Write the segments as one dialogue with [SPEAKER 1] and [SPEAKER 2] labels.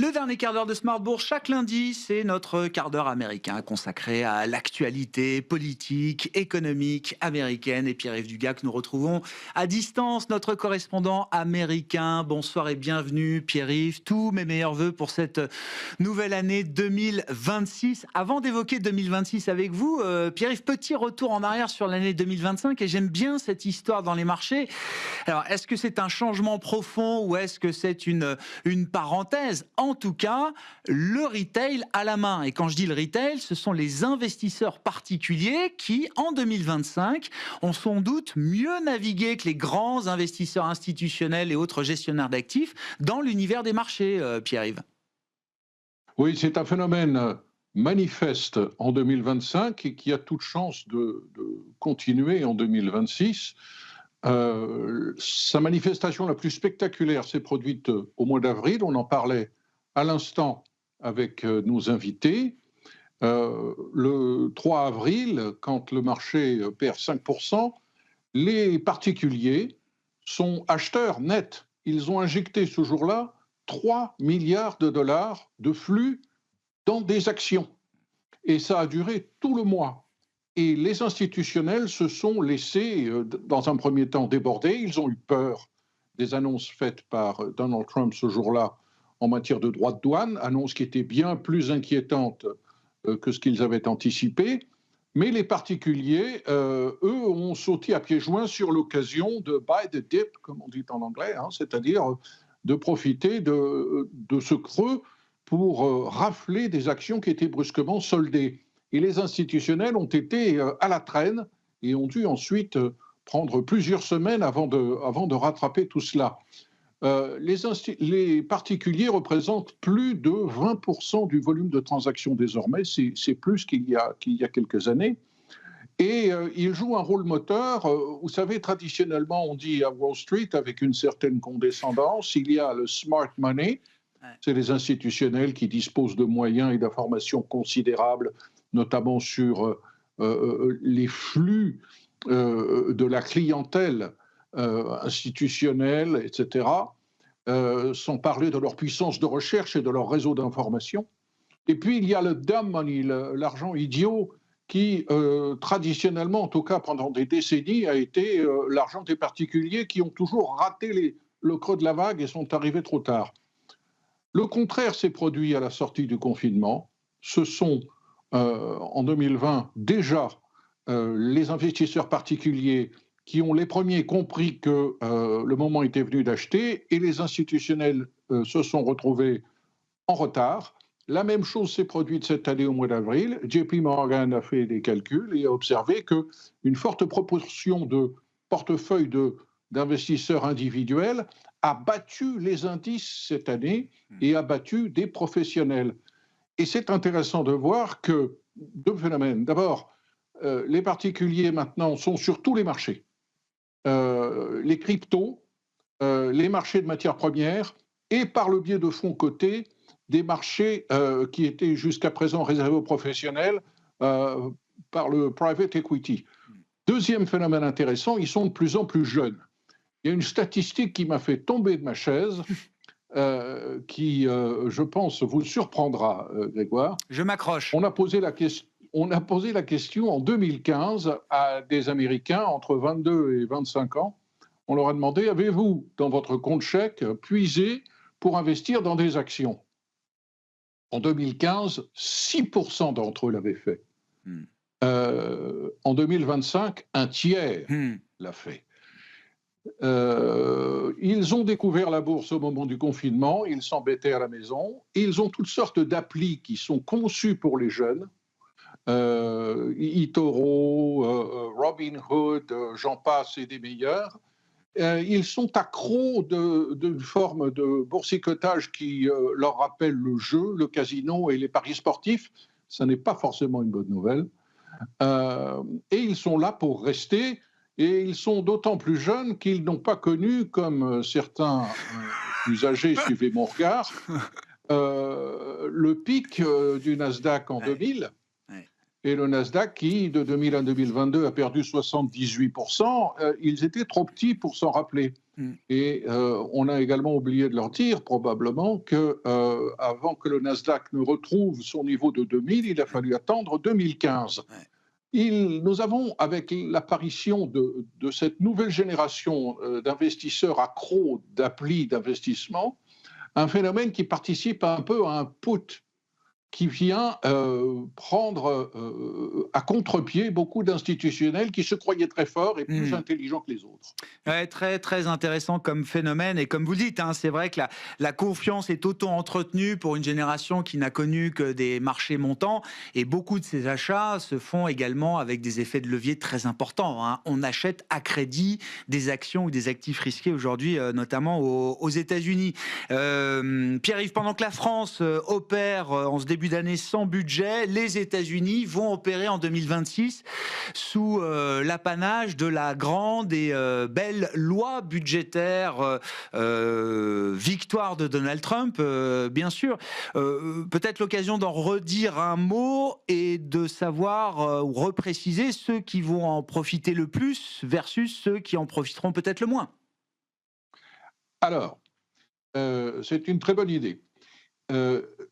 [SPEAKER 1] Le dernier quart d'heure de Smart Bourse, chaque lundi, c'est notre quart d'heure américain consacré à l'actualité politique, économique américaine. Et Pierre-Yves Dugas que nous retrouvons à distance, notre correspondant américain. Bonsoir et bienvenue Pierre-Yves. Tous mes meilleurs voeux pour cette nouvelle année 2026. Avant d'évoquer 2026 avec vous, Pierre-Yves, petit retour en arrière sur l'année 2025 et j'aime bien cette histoire dans les marchés. Alors, est-ce que c'est un changement profond ou est-ce que c'est une parenthèse? En tout cas, le retail à la main. Et quand je dis le retail, ce sont les investisseurs particuliers qui, en 2025, ont sans doute mieux navigué que les grands investisseurs institutionnels et autres gestionnaires d'actifs dans l'univers des marchés, Pierre-Yves.
[SPEAKER 2] Oui, c'est un phénomène manifeste en 2025 et qui a toute chance de continuer en 2026. Sa manifestation la plus spectaculaire s'est produite au mois d'avril. On en parlait à l'instant avec nos invités. Le 3 avril, quand le marché perd 5%, les particuliers sont acheteurs nets. Ils ont injecté ce jour-là 3 milliards de dollars de flux dans des actions. Et ça a duré tout le mois. Et les institutionnels se sont laissés, dans un premier temps, déborder. Ils ont eu peur des annonces faites par Donald Trump ce jour-là en matière de droits de douane, annonces qui étaient bien plus inquiétantes que ce qu'ils avaient anticipé. Mais les particuliers, eux, ont sauté à pieds joints sur l'occasion de buy the dip, comme on dit en anglais, c'est-à-dire de profiter de ce creux pour rafler des actions qui étaient brusquement soldées. Et les institutionnels ont été à la traîne et ont dû ensuite prendre plusieurs semaines avant de rattraper tout cela. Les particuliers représentent plus de 20% du volume de transactions désormais, c'est plus qu'il y a quelques années. Et ils jouent un rôle moteur. Vous savez, traditionnellement, on dit à Wall Street, avec une certaine condescendance, il y a le smart money, c'est les institutionnels qui disposent de moyens et d'informations considérables, notamment sur les flux de la clientèle institutionnelle, etc., sans parler de leur puissance de recherche et de leur réseau d'information. Et puis, il y a le dumb money, l'argent idiot, qui, traditionnellement, en tout cas pendant des décennies, a été l'argent des particuliers qui ont toujours raté le creux de la vague et sont arrivés trop tard. Le contraire s'est produit à la sortie du confinement. Ce sont, en 2020, déjà les investisseurs particuliers qui ont les premiers compris que le moment était venu d'acheter et les institutionnels se sont retrouvés en retard. La même chose s'est produite cette année au mois d'avril. JP Morgan a fait des calculs et a observé qu'une forte proportion de portefeuilles d'investisseurs individuels a battu les indices cette année et a battu des professionnels. Et c'est intéressant de voir que deux phénomènes. D'abord, les particuliers maintenant sont sur tous les marchés. Les cryptos, les marchés de matières premières et par le biais de fonds cotés, des marchés qui étaient jusqu'à présent réservés aux professionnels par le private equity. Deuxième phénomène intéressant, ils sont de plus en plus jeunes. Il y a une statistique qui m'a fait tomber de ma chaise, qui, je pense, vous surprendra, Grégoire.
[SPEAKER 1] Je m'accroche.
[SPEAKER 2] On a posé la question en 2015 à des Américains entre 22 et 25 ans. On leur a demandé, avez-vous, dans votre compte chèque, puisé pour investir dans des actions? En 2015, 6% d'entre eux l'avaient fait. En 2025, un tiers l'a fait. Ils ont découvert la bourse au moment du confinement, ils s'embêtaient à la maison, ils ont toutes sortes d'applis qui sont conçues pour les jeunes, eToro, Robinhood, j'en passe et des meilleurs. Ils sont accros d'une forme de boursicotage qui leur rappelle le jeu, le casino et les paris sportifs. Ce n'est pas forcément une bonne nouvelle. Et ils sont là pour rester. Et ils sont d'autant plus jeunes qu'ils n'ont pas connu, comme certains plus âgés, suivez mon regard, le pic du Nasdaq en 2000. Et le Nasdaq qui, de 2000 à 2022, a perdu 78%, ils étaient trop petits pour s'en rappeler.
[SPEAKER 1] Mmh.
[SPEAKER 2] Et on a également oublié de leur dire probablement que avant que le Nasdaq ne retrouve son niveau de 2000, il a fallu attendre 2015.
[SPEAKER 1] Ouais.
[SPEAKER 2] Nous avons, avec l'apparition de cette nouvelle génération d'investisseurs accros d'applis d'investissement, un phénomène qui participe un peu à un put qui vient prendre à contre-pied beaucoup d'institutionnels qui se croyaient très forts et plus
[SPEAKER 1] Mmh.
[SPEAKER 2] intelligents que les autres.
[SPEAKER 1] Ouais, très, très intéressant comme phénomène. Et comme vous le dites, hein, c'est vrai que la confiance est auto-entretenue pour une génération qui n'a connu que des marchés montants. Et beaucoup de ces achats se font également avec des effets de levier très importants, hein. On achète à crédit des actions ou des actifs risqués aujourd'hui, notamment aux États-Unis. Pierre-Yves, pendant que la France opère en ce début d'année sans budget, les États-Unis vont opérer en 2026 sous l'apanage de la grande et belle loi budgétaire, victoire de Donald Trump, bien sûr. Peut-être l'occasion d'en redire un mot et de savoir ou repréciser ceux qui vont en profiter le plus versus ceux qui en profiteront peut-être le moins.
[SPEAKER 2] Alors, c'est une très bonne idée.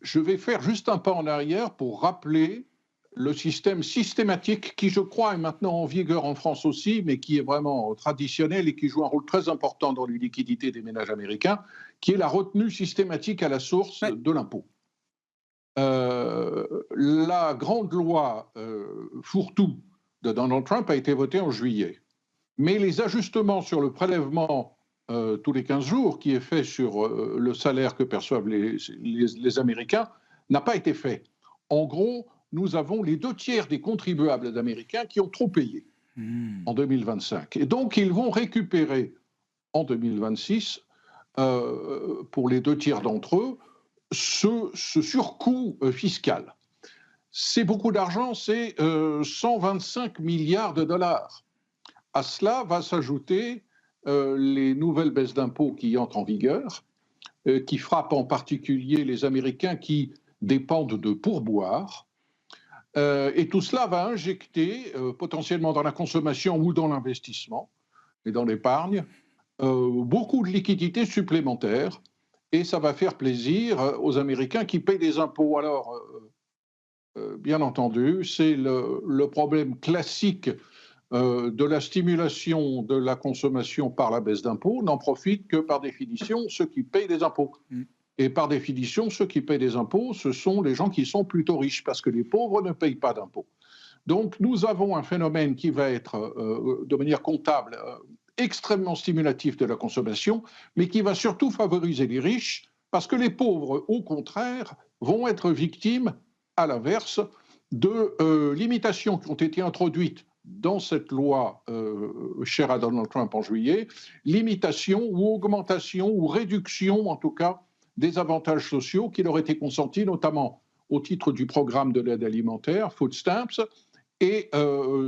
[SPEAKER 2] Je vais faire juste un pas en arrière pour rappeler le système systématique qui, je crois, est maintenant en vigueur en France aussi, mais qui est vraiment traditionnel et qui joue un rôle très important dans les liquidités des ménages américains, qui est la retenue systématique à la source
[SPEAKER 1] Ouais.
[SPEAKER 2] de l'impôt. La grande loi fourre-tout de Donald Trump a été votée en juillet. Mais les ajustements sur le prélèvement tous les 15 jours qui est fait sur le salaire que perçoivent les Américains n'a pas été fait. En gros, nous avons les 2 tiers des contribuables américains qui ont trop payé
[SPEAKER 1] Mmh.
[SPEAKER 2] en 2025. Et donc, ils vont récupérer en 2026, pour les 2 tiers d'entre eux, ce surcoût fiscal. C'est beaucoup d'argent, c'est 125 milliards de dollars. À cela va s'ajouter les nouvelles baisses d'impôts qui entrent en vigueur, qui frappent en particulier les Américains qui dépendent de pourboires. Et tout cela va injecter potentiellement dans la consommation ou dans l'investissement et dans l'épargne beaucoup de liquidités supplémentaires. Et ça va faire plaisir aux Américains qui payent des impôts. Alors, bien entendu, c'est le problème classique de la stimulation de la consommation par la baisse d'impôts n'en profitent que par définition ceux qui payent des impôts.
[SPEAKER 1] Mmh.
[SPEAKER 2] Et par définition, ceux qui payent des impôts, ce sont les gens qui sont plutôt riches, parce que les pauvres ne payent pas d'impôts. Donc nous avons un phénomène qui va être, de manière comptable, extrêmement stimulatif de la consommation, mais qui va surtout favoriser les riches, parce que les pauvres, au contraire, vont être victimes, à l'inverse, de limitations qui ont été introduites dans cette loi chère à Donald Trump en juillet, limitations ou augmentations ou réductions, en tout cas, des avantages sociaux qui leur étaient consentis, notamment au titre du programme de l'aide alimentaire, Food Stamps, et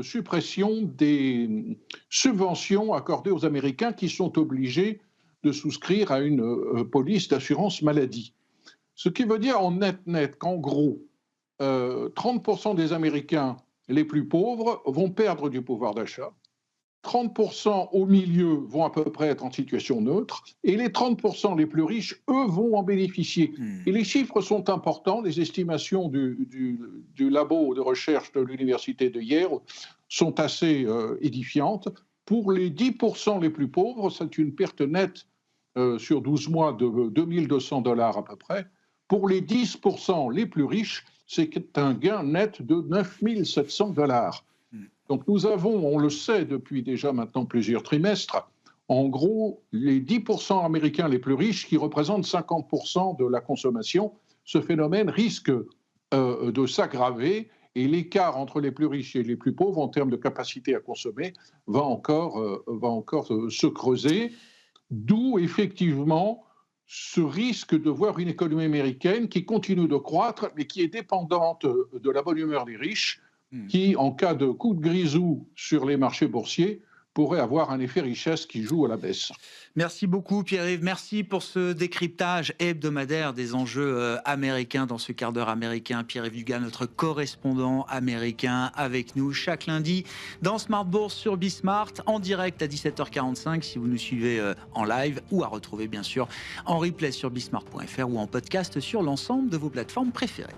[SPEAKER 2] suppression des subventions accordées aux Américains qui sont obligés de souscrire à une police d'assurance maladie. Ce qui veut dire en net qu'en gros, 30% des Américains les plus pauvres vont perdre du pouvoir d'achat, 30% au milieu vont à peu près être en situation neutre, et les 30% les plus riches, eux, vont en bénéficier.
[SPEAKER 1] Mmh.
[SPEAKER 2] Et les chiffres sont importants, les estimations du labo de recherche de l'université de Yale sont assez édifiantes. Pour les 10% les plus pauvres, c'est une perte nette sur 12 mois de 2200 dollars à peu près. Pour les 10% les plus riches, c'est un gain net de 9700 dollars. Donc nous avons, on le sait depuis déjà maintenant plusieurs trimestres, en gros, les 10% américains les plus riches qui représentent 50% de la consommation. Ce phénomène risque de s'aggraver et l'écart entre les plus riches et les plus pauvres en termes de capacité à consommer va encore se creuser. D'où effectivement ce risque de voir une économie américaine qui continue de croître, mais qui est dépendante de la bonne humeur des riches,
[SPEAKER 1] Mmh.
[SPEAKER 2] qui, en cas de coup de grisou sur les marchés boursiers, pourrait avoir un effet richesse qui joue à la baisse.
[SPEAKER 1] Merci beaucoup Pierre-Yves, merci pour ce décryptage hebdomadaire des enjeux américains dans ce quart d'heure américain. Pierre-Yves Dugas, notre correspondant américain, avec nous chaque lundi dans Smart Bourse sur Bismart, en direct à 17h45 si vous nous suivez en live, ou à retrouver bien sûr en replay sur bismart.fr ou en podcast sur l'ensemble de vos plateformes préférées.